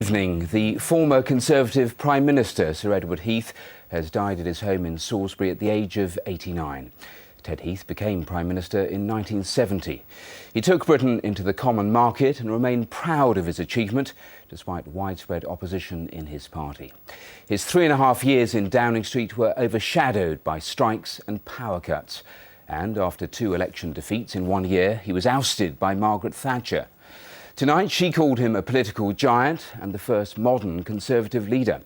Evening. The former Conservative Prime Minister, Sir Edward Heath, has died at his home in Salisbury at the age of 89. Ted Heath became Prime Minister in 1970. He took Britain into the common market and remained proud of his achievement, despite widespread opposition in his party. His 3.5 years in Downing Street were overshadowed by strikes and power cuts. And after 2 election defeats in 1 year, he was ousted by Margaret Thatcher. Tonight, she called him a political giant and the first modern Conservative leader.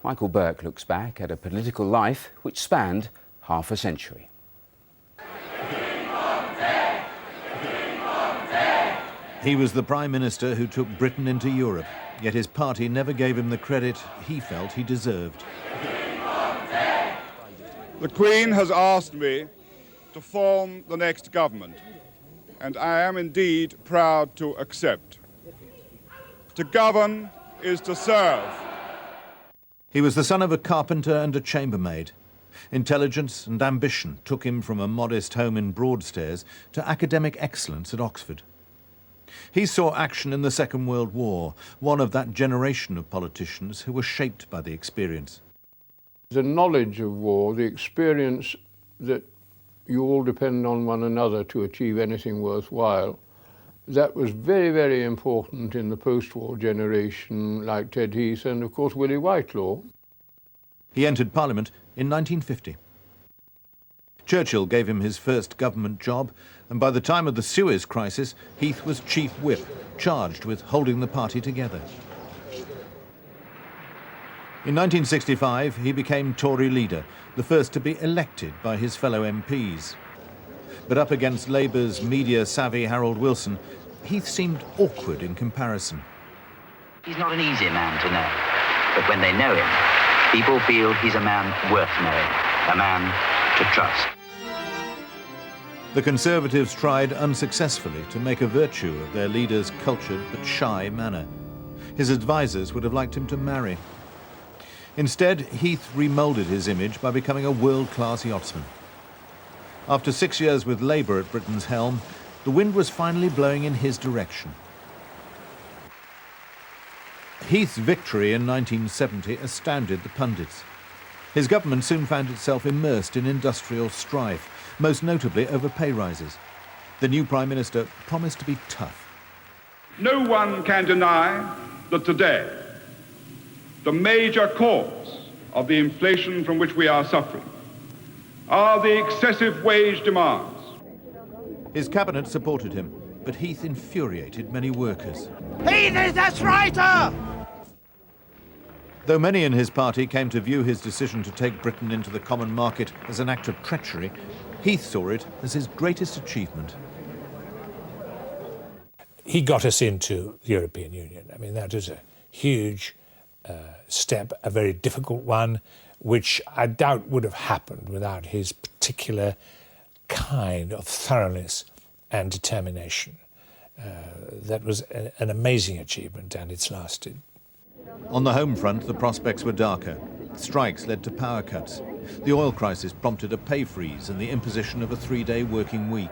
Michael Burke looks back at a political life which spanned half a century. He was the Prime Minister who took Britain into Europe, yet his party never gave him the credit he felt he deserved. The Queen has asked me to form the next government, and I am indeed proud to accept. To govern is to serve. He was the son of a carpenter and a chambermaid. Intelligence and ambition took him from a modest home in Broadstairs to academic excellence at Oxford. He saw action in the Second World War, one of that generation of politicians who were shaped by the experience. The knowledge of war, the experience that you all depend on one another to achieve anything worthwhile, that was very, very important in the post-war generation like Ted Heath and, of course, Willie Whitelaw. He entered Parliament in 1950. Churchill gave him his first government job, and by the time of the Suez crisis, Heath was Chief Whip, charged with holding the party together. In 1965, he became Tory leader, the first to be elected by his fellow MPs. But up against Labour's media-savvy Harold Wilson, Heath seemed awkward in comparison. He's not an easy man to know, but when they know him, people feel he's a man worth knowing, a man to trust. The Conservatives tried unsuccessfully to make a virtue of their leader's cultured but shy manner. His advisers would have liked him to marry. Instead, Heath remoulded his image by becoming a world-class yachtsman. After 6 years with Labour at Britain's helm, the wind was finally blowing in his direction. Heath's victory in 1970 astounded the pundits. His government soon found itself immersed in industrial strife, most notably over pay rises. The new Prime Minister promised to be tough. No one can deny that today, the major cause of the inflation from which we are suffering are the excessive wage demands. His cabinet supported him, but Heath infuriated many workers. Heath is a traitor! Though many in his party came to view his decision to take Britain into the common market as an act of treachery, Heath saw it as his greatest achievement. He got us into the European Union. I mean, that is a huge step, a very difficult one, which I doubt would have happened without his particular kind of thoroughness and determination. That was an amazing achievement, and it's lasted. On the home front, the prospects were darker. Strikes led to power cuts. The oil crisis prompted a pay freeze and the imposition of a 3-day working week.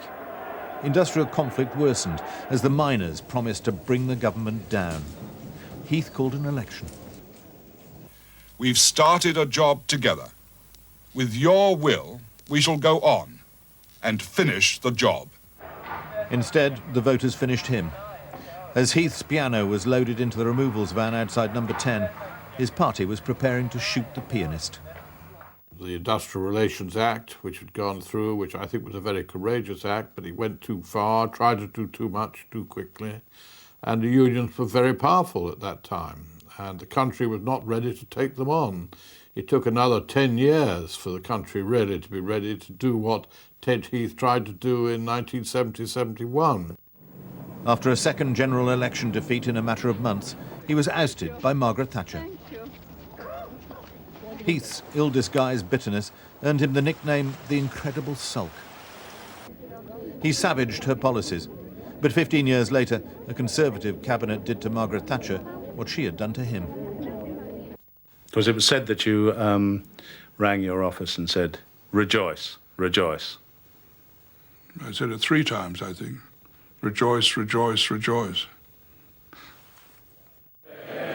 Industrial conflict worsened as the miners promised to bring the government down. Heath called an election. We've started a job together. With your will, we shall go on and finish the job. Instead, the voters finished him. As Heath's piano was loaded into the removals van outside number 10, his party was preparing to shoot the pianist. The Industrial Relations Act, which had gone through, which I think was a very courageous act, but he went too far, tried to do too much too quickly, and the unions were very powerful at that time, and the country was not ready to take them on. It took another 10 years for the country really to be ready to do what Ted Heath tried to do in 1970-71. After a second general election defeat in a matter of months, he was ousted by Margaret Thatcher. Heath's ill-disguised bitterness earned him the nickname the Incredible Sulk. He savaged her policies, but 15 years later, a Conservative cabinet did to Margaret Thatcher what she had done to him. Because it was said that you rang your office and said, "Rejoice, rejoice." I said it 3 times, I think. Rejoice, rejoice, rejoice.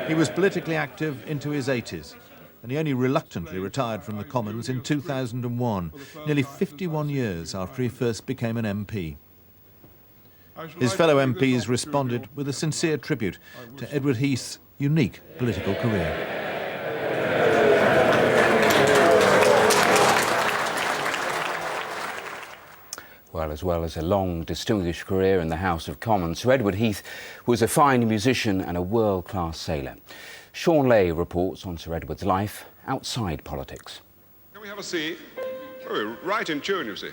He was politically active into his 80s, and he only reluctantly retired from the Commons in 2001, nearly 51 years after he first became an MP. His fellow MPs responded with a sincere tribute to Edward Heath's unique political career. Well as a long, distinguished career in the House of Commons, Sir Edward Heath was a fine musician and a world-class sailor. Sean Lay reports on Sir Edward's life outside politics. Can we have a seat? Oh, right in tune, you see.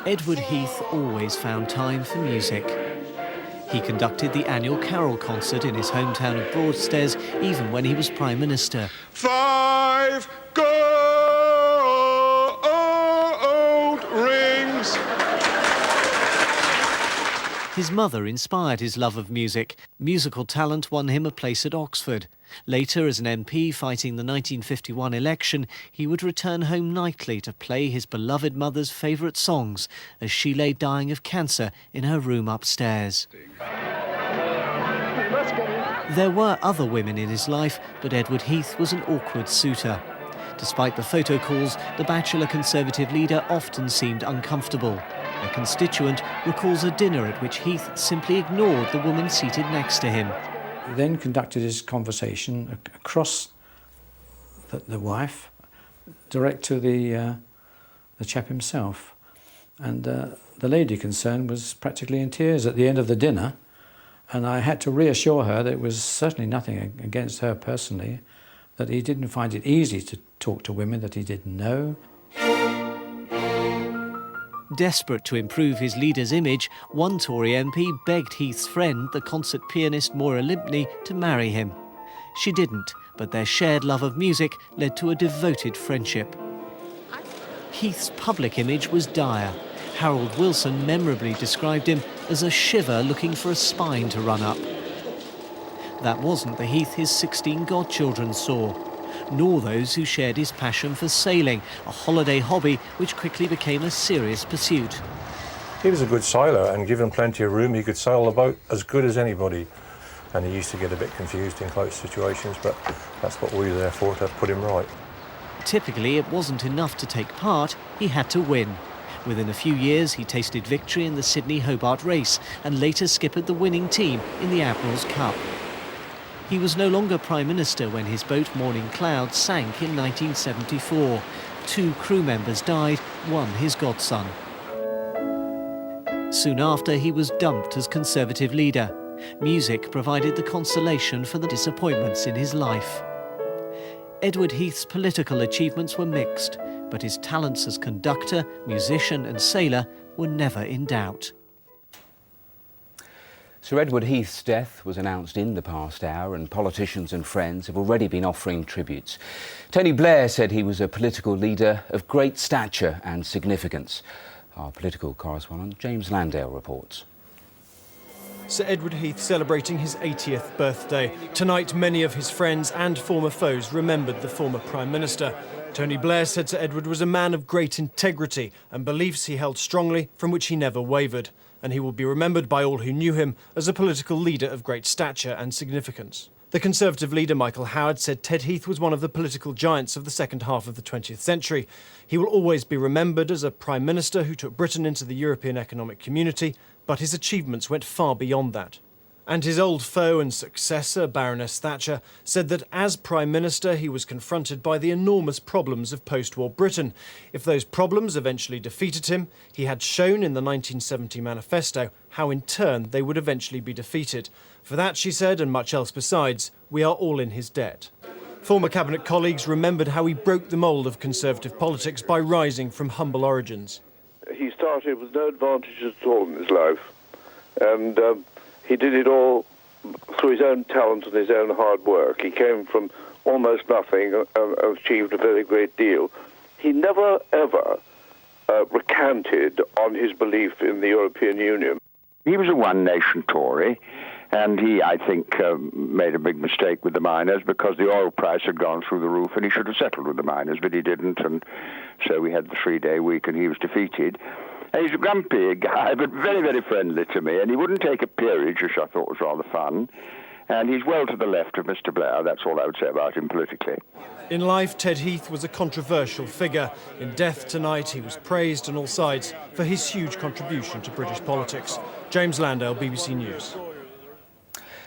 Edward Heath always found time for music. He conducted the annual carol concert in his hometown of Broadstairs, even when he was Prime Minister. 5 gold rings. His mother inspired his love of music. Musical talent won him a place at Oxford. Later, as an MP fighting the 1951 election, he would return home nightly to play his beloved mother's favourite songs as she lay dying of cancer in her room upstairs. There were other women in his life, but Edward Heath was an awkward suitor. Despite the photo calls, the bachelor Conservative leader often seemed uncomfortable. A constituent recalls a dinner at which Heath simply ignored the woman seated next to him. He then conducted his conversation across the wife, direct to the chap himself. And the lady concerned was practically in tears at the end of the dinner, and I had to reassure her that it was certainly nothing against her personally, that he didn't find it easy to talk to women that he didn't know. Desperate to improve his leader's image, one Tory MP begged Heath's friend, the concert pianist Moira Limpney, to marry him. She didn't, but their shared love of music led to a devoted friendship. Heath's public image was dire. Harold Wilson memorably described him as a shiver looking for a spine to run up. That wasn't the Heath his 16 godchildren saw, nor those who shared his passion for sailing, a holiday hobby which quickly became a serious pursuit. He was a good sailor, and given plenty of room, he could sail the boat as good as anybody. And he used to get a bit confused in close situations, but that's what we were there for, to put him right. Typically, it wasn't enough to take part, he had to win. Within a few years, he tasted victory in the Sydney-Hobart race and later skippered the winning team in the Admiral's Cup. He was no longer Prime Minister when his boat Morning Cloud sank in 1974. 2 crew members died, one his godson. Soon after, he was dumped as Conservative leader. Music provided the consolation for the disappointments in his life. Edward Heath's political achievements were mixed, but his talents as conductor, musician and sailor were never in doubt. Sir Edward Heath's death was announced in the past hour, and politicians and friends have already been offering tributes. Tony Blair said he was a political leader of great stature and significance. Our political correspondent James Landale reports. Sir Edward Heath celebrating his 80th birthday. Tonight, many of his friends and former foes remembered the former Prime Minister. Tony Blair said Sir Edward was a man of great integrity and beliefs he held strongly, from which he never wavered. And he will be remembered by all who knew him as a political leader of great stature and significance. The Conservative leader Michael Howard said Ted Heath was one of the political giants of the second half of the 20th century. He will always be remembered as a Prime Minister who took Britain into the European Economic Community, but his achievements went far beyond that. And his old foe and successor, Baroness Thatcher, said that as Prime Minister he was confronted by the enormous problems of post-war Britain. If those problems eventually defeated him, he had shown in the 1970 manifesto how in turn they would eventually be defeated. For that, she said, and much else besides, we are all in his debt. Former cabinet colleagues remembered how he broke the mould of Conservative politics by rising from humble origins. He started with no advantages at all in his life, and he did it all through his own talent and his own hard work. He came from almost nothing and achieved a very great deal. He never, ever recanted on his belief in the European Union. He was a one-nation Tory, and he, I think, made a big mistake with the miners because the oil price had gone through the roof and he should have settled with the miners, but he didn't, and so we had the 3-day week and he was defeated. He's a grumpy guy, but very, very friendly to me, and he wouldn't take a peerage, which I thought was rather fun. And he's well to the left of Mr. Blair. That's all I would say about him politically. In life, Ted Heath was a controversial figure. In death tonight, he was praised on all sides for his huge contribution to British politics. James Landale, BBC News.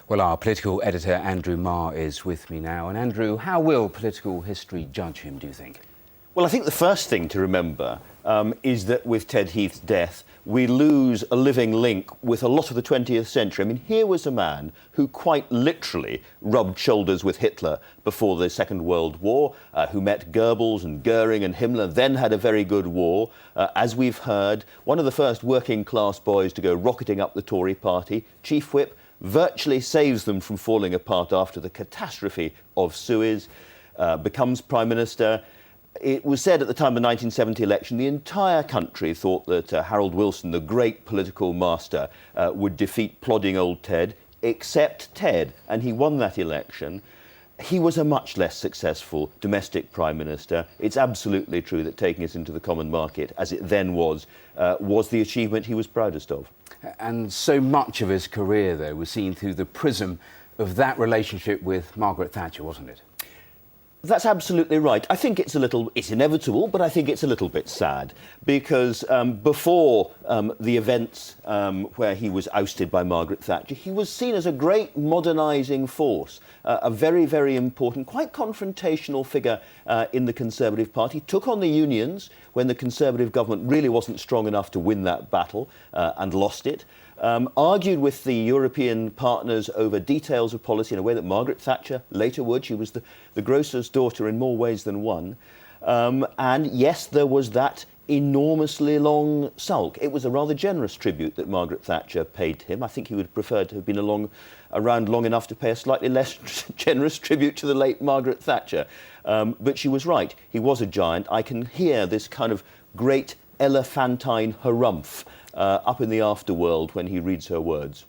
Well, our political editor, Andrew Marr, is with me now. And Andrew, how will political history judge him, do you think? Well, I think the first thing to remember is that with Ted Heath's death, we lose a living link with a lot of the 20th century. I mean, here was a man who quite literally rubbed shoulders with Hitler before the Second World War, who met Goebbels and Goering and Himmler, then had a very good war. As we've heard, one of the first working-class boys to go rocketing up the Tory party, Chief Whip, virtually saves them from falling apart after the catastrophe of Suez, becomes Prime Minister. It was said at the time of the 1970 election, the entire country thought that Harold Wilson, the great political master, would defeat plodding old Ted, except Ted, and he won that election. He was a much less successful domestic Prime Minister. It's absolutely true that taking us into the common market, as it then was the achievement he was proudest of. And so much of his career, though, was seen through the prism of that relationship with Margaret Thatcher, wasn't it? That's absolutely right. I think it's inevitable, but I think it's a little bit sad because before the events where he was ousted by Margaret Thatcher, he was seen as a great modernising force, a very, very important, quite confrontational figure in the Conservative Party. Took on the unions when the Conservative government really wasn't strong enough to win that battle and lost it. Argued with the European partners over details of policy in a way that Margaret Thatcher later would. She was the grocer's daughter in more ways than one. And yes, there was that enormously long sulk. It was a rather generous tribute that Margaret Thatcher paid to him. I think he would prefer to have been around long enough to pay a slightly less generous tribute to the late Margaret Thatcher. But she was right. He was a giant. I can hear this kind of great elephantine harumph up in the afterworld when he reads her words.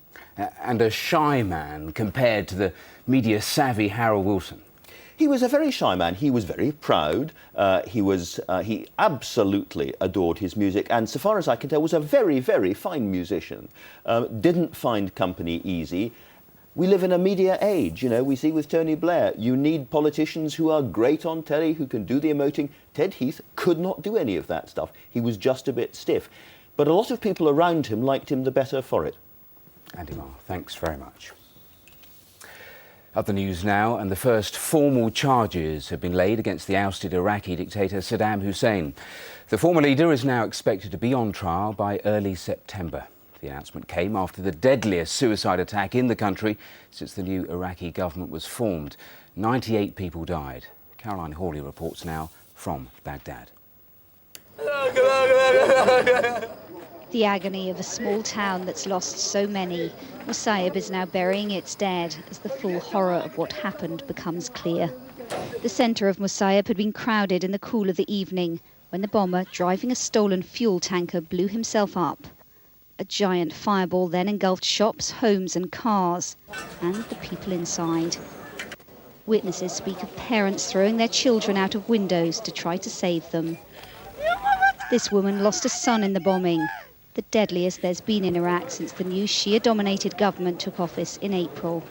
And a shy man compared to the media-savvy Harold Wilson. He was a very shy man. He was very proud. He absolutely adored his music, and so far as I can tell, was a very, very fine musician. Didn't find company easy. We live in a media age, you know, we see with Tony Blair. You need politicians who are great on telly, who can do the emoting. Ted Heath could not do any of that stuff. He was just a bit stiff. But a lot of people around him liked him the better for it. Andy Marr, thanks very much. Other news now, and the first formal charges have been laid against the ousted Iraqi dictator Saddam Hussein. The former leader is now expected to be on trial by early September. The announcement came after the deadliest suicide attack in the country since the new Iraqi government was formed. 98 people died. Caroline Hawley reports now from Baghdad. The agony of a small town that's lost so many. Musayyib is now burying its dead as the full horror of what happened becomes clear. The centre of Musayyib had been crowded in the cool of the evening when the bomber, driving a stolen fuel tanker, blew himself up. A giant fireball then engulfed shops, homes and cars, and the people inside. Witnesses speak of parents throwing their children out of windows to try to save them. This woman lost a son in the bombing, the deadliest there's been in Iraq since the new Shia-dominated government took office in April.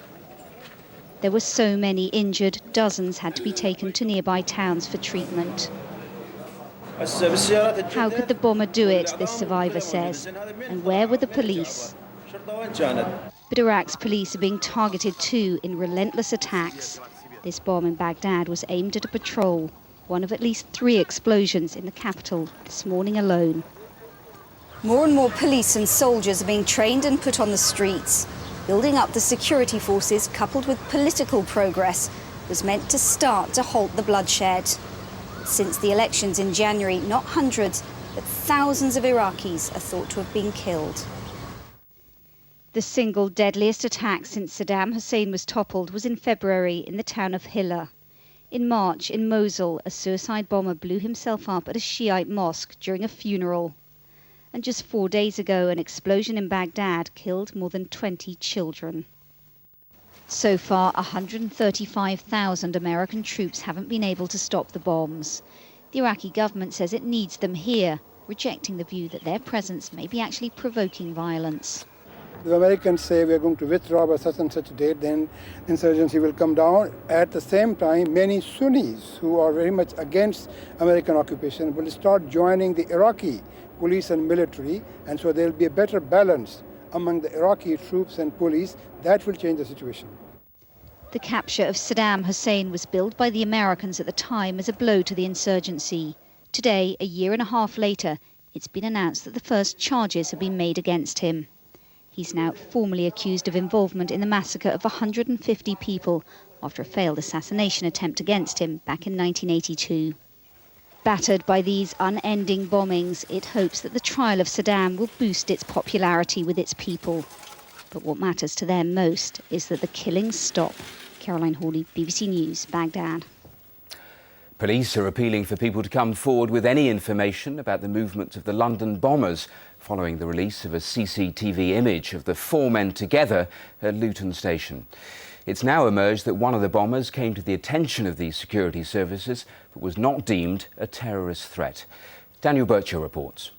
There were so many injured, dozens had to be taken to nearby towns for treatment. How could the bomber do it, this survivor says, and where were the police? But Iraq's police are being targeted too in relentless attacks. This bomb in Baghdad was aimed at a patrol, one of at least 3 explosions in the capital this morning alone. More and more police and soldiers are being trained and put on the streets. Building up the security forces, coupled with political progress, was meant to start to halt the bloodshed. Since the elections in January, not hundreds, but thousands of Iraqis are thought to have been killed. The single deadliest attack since Saddam Hussein was toppled was in February in the town of Hilla. In March, in Mosul, a suicide bomber blew himself up at a Shiite mosque during a funeral. And just 4 days ago, an explosion in Baghdad killed more than 20 children. So far, 135,000 American troops haven't been able to stop the bombs. The Iraqi government says it needs them here, rejecting the view that their presence may be actually provoking violence. The Americans say we are going to withdraw by such and such a date, then insurgency will come down. At the same time, many Sunnis who are very much against American occupation will start joining the Iraqi police and military, and so there will be a better balance among the Iraqi troops and police. That will change the situation. The capture of Saddam Hussein was billed by the Americans at the time as a blow to the insurgency. Today, a year and a half later, it's been announced that the first charges have been made against him. He's now formally accused of involvement in the massacre of 150 people after a failed assassination attempt against him back in 1982. Battered by these unending bombings, it hopes that the trial of Saddam will boost its popularity with its people. But what matters to them most is that the killings stop. Caroline Hawley, BBC News, Baghdad. Police are appealing for people to come forward with any information about the movements of the London bombers following the release of a CCTV image of the four men together at Luton Station. It's now emerged that one of the bombers came to the attention of the security services but was not deemed a terrorist threat. Daniel Bircher reports.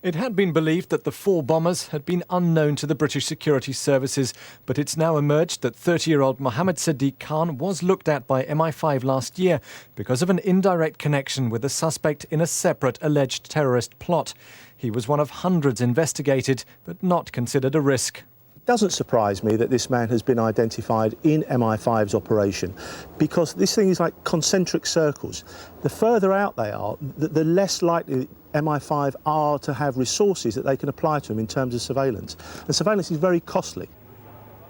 It had been believed that the four bombers had been unknown to the British security services, but it's now emerged that 30-year-old Mohammed Sadiq Khan was looked at by MI5 last year because of an indirect connection with a suspect in a separate alleged terrorist plot. He was one of hundreds investigated, but not considered a risk. It doesn't surprise me that this man has been identified in MI5's operation, because this thing is like concentric circles. The further out they are, the less likely MI5 are to have resources that they can apply to them in terms of surveillance. And surveillance is very costly.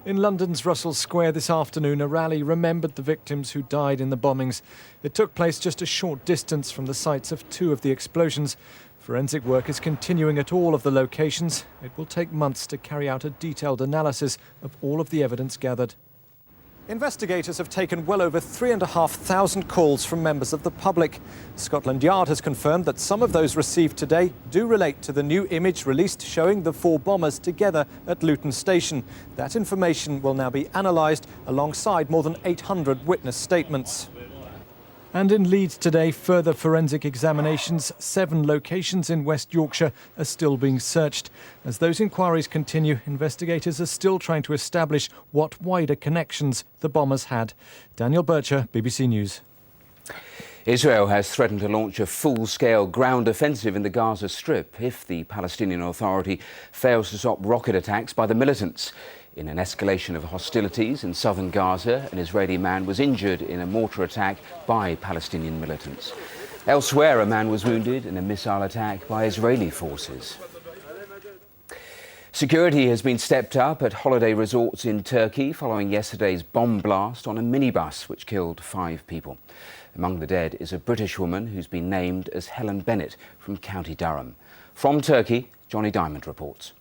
In London's Russell Square this afternoon, a rally remembered the victims who died in the bombings. It took place just a short distance from the sites of two of the explosions. Forensic work is continuing at all of the locations. It will take months to carry out a detailed analysis of all of the evidence gathered. Investigators have taken well over 3,500 calls from members of the public. Scotland Yard has confirmed that some of those received today do relate to the new image released showing the four bombers together at Luton Station. That information will now be analysed alongside more than 800 witness statements. And in Leeds today, further forensic examinations, 7 locations in West Yorkshire are still being searched. As those inquiries continue, investigators are still trying to establish what wider connections the bombers had. Daniel Bircher, BBC News. Israel has threatened to launch a full-scale ground offensive in the Gaza Strip if the Palestinian Authority fails to stop rocket attacks by the militants. In an escalation of hostilities in southern Gaza, an Israeli man was injured in a mortar attack by Palestinian militants. Elsewhere, a man was wounded in a missile attack by Israeli forces. Security has been stepped up at holiday resorts in Turkey following yesterday's bomb blast on a minibus which killed 5 people. Among the dead is a British woman who's been named as Helen Bennett from County Durham. From Turkey, Johnny Diamond reports.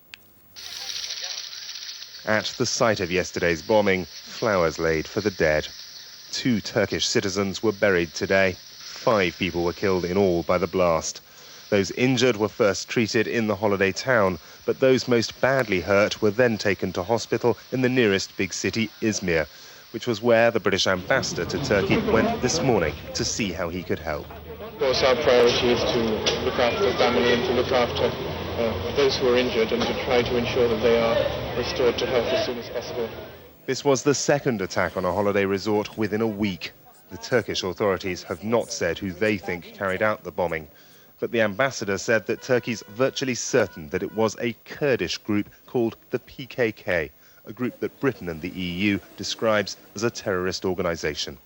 At the site of yesterday's bombing, flowers laid for the dead. 2 Turkish citizens were buried today. 5 people were killed in all by the blast. Those injured were first treated in the holiday town, but those most badly hurt were then taken to hospital in the nearest big city, Izmir, which was where the British ambassador to Turkey went this morning to see how he could help. Of course, our priority is to look after the family and to look after those who are injured and to try to ensure that they are restored to health as soon as possible. This was the second attack on a holiday resort within a week. The Turkish authorities have not said who they think carried out the bombing, but the ambassador said that Turkey's virtually certain that it was a Kurdish group called the PKK, a group that Britain and the EU describes as a terrorist organisation.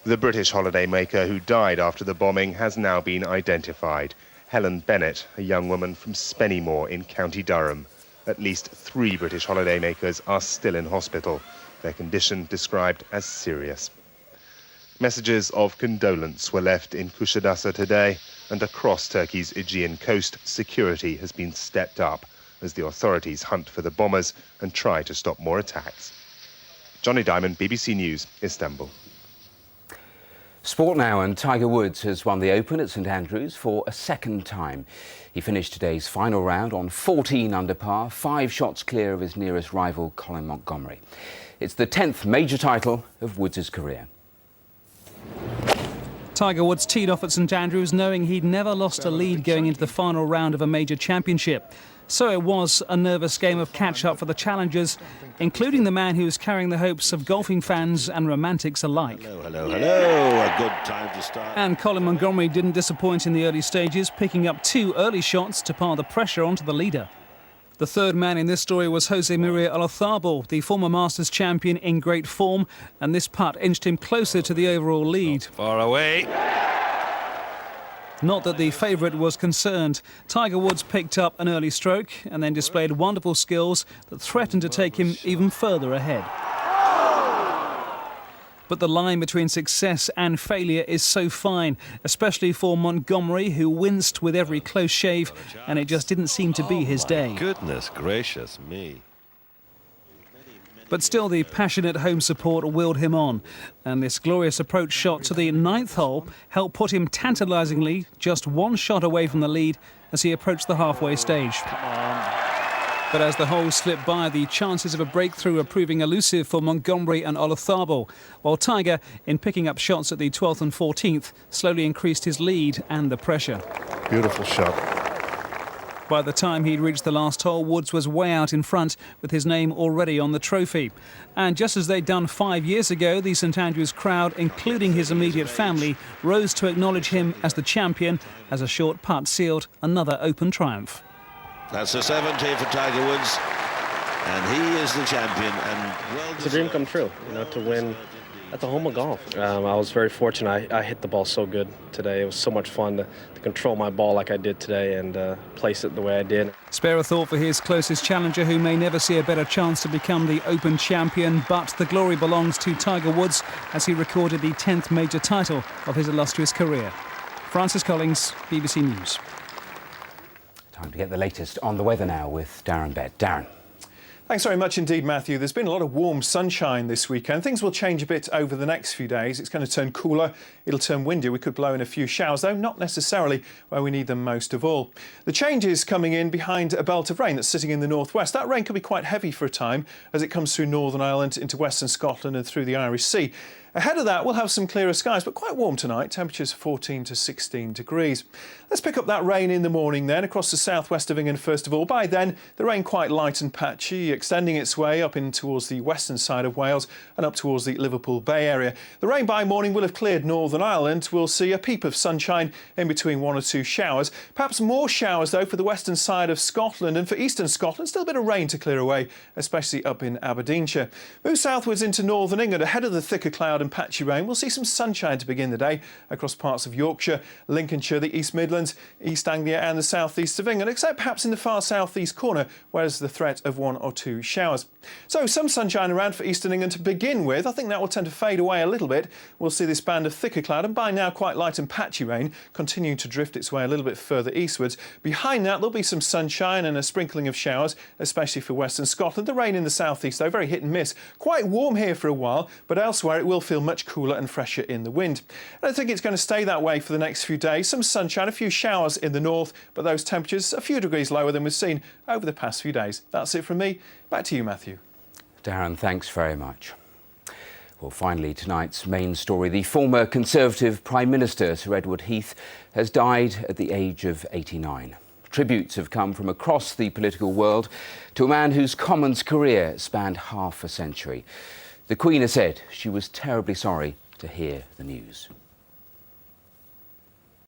The British holidaymaker who died after the bombing has now been identified. Helen Bennett, a young woman from Spennymoor in County Durham. At least 3 British holidaymakers are still in hospital, their condition described as serious. Messages of condolence were left in Kuşadası today, and across Turkey's Aegean coast, security has been stepped up as the authorities hunt for the bombers and try to stop more attacks. Johnny Diamond, BBC News, Istanbul. Sport now, and Tiger Woods has won the Open at St Andrews for a second time. He finished today's final round on 14 under par, 5 shots clear of his nearest rival, Colin Montgomery. It's the 10th major title of Woods' career. Tiger Woods teed off at St Andrews knowing he'd never lost a lead going into the final round of a major championship. So it was a nervous game of catch-up for the challengers, including the man who was carrying the hopes of golfing fans and romantics alike. Hello, a good time to start. And Colin Montgomerie didn't disappoint in the early stages, picking up 2 early shots to pile the pressure onto the leader. The third man in this story was Jose Maria Olazabal, the former Masters champion in great form, and this putt inched him closer to the overall lead. Far away. Not that the favourite was concerned. Tiger Woods picked up an early stroke and then displayed wonderful skills that threatened to take him even further ahead. But the line between success and failure is so fine, especially for Montgomerie, who winced with every close shave, and it just didn't seem to be his day. Goodness gracious me. But still, the passionate home support willed him on, and this glorious approach shot to the 9th hole helped put him tantalisingly just 1 shot away from the lead as he approached the halfway stage. But as the holes slipped by, the chances of a breakthrough are proving elusive for Montgomerie and Olazabal, while Tiger, in picking up shots at the 12th and 14th, slowly increased his lead and the pressure. Beautiful shot. By the time he'd reached the last hole, Woods was way out in front with his name already on the trophy. And just as they'd done 5 years ago, the St Andrews crowd, including his immediate family, rose to acknowledge him as the champion as a short putt sealed another Open triumph. That's a 70 for Tiger Woods, and he is the champion. And it's a dream come true, to win at the home of golf. I was very fortunate. I hit the ball so good today. It was so much fun to control my ball like I did today and place it the way I did. Spare a thought for his closest challenger, who may never see a better chance to become the Open champion, but the glory belongs to Tiger Woods as he recorded the 10th major title of his illustrious career. Francis Collins, BBC News. Time to get the latest on the weather now with Darren Bett. Darren. Thanks very much indeed, Matthew. There's been a lot of warm sunshine this weekend. Things will change a bit over the next few days. It's going to turn cooler. It'll turn windier. We could blow in a few showers, though not necessarily where we need them most of all. The change is coming in behind a belt of rain that's sitting in the northwest. That rain could be quite heavy for a time as it comes through Northern Ireland into western Scotland and through the Irish Sea. Ahead of that, we'll have some clearer skies, but quite warm tonight, temperatures 14 to 16 degrees. Let's pick up that rain in the morning then, across the southwest of England first of all. By then, the rain quite light and patchy, extending its way up in towards the western side of Wales and up towards the Liverpool Bay area. The rain by morning will have cleared Northern Ireland. We'll see a peep of sunshine in between 1 or 2 showers. Perhaps more showers, though, for the western side of Scotland, and for eastern Scotland, still a bit of rain to clear away, especially up in Aberdeenshire. Move southwards into northern England, ahead of the thicker cloud and patchy rain. We'll see some sunshine to begin the day across parts of Yorkshire, Lincolnshire, the East Midlands, East Anglia and the southeast of England, except perhaps in the far southeast corner where there's the threat of 1 or 2 showers. So some sunshine around for eastern England to begin with. I think that will tend to fade away a little bit. We'll see this band of thicker cloud and by now quite light and patchy rain continuing to drift its way a little bit further eastwards. Behind that there'll be some sunshine and a sprinkling of showers, especially for western Scotland. The rain in the southeast though, very hit and miss. Quite warm here for a while, but elsewhere it will feel much cooler and fresher in the wind. And I think it's going to stay that way for the next few days. Some sunshine, a few showers in the north, but those temperatures a few degrees lower than we've seen over the past few days. That's it from me. Back to you, Matthew. Darren, thanks very much. Well, finally, tonight's main story. The former Conservative Prime Minister, Sir Edward Heath, has died at the age of 89. Tributes have come from across the political world to a man whose Commons career spanned half a century. The Queen has said she was terribly sorry to hear the news.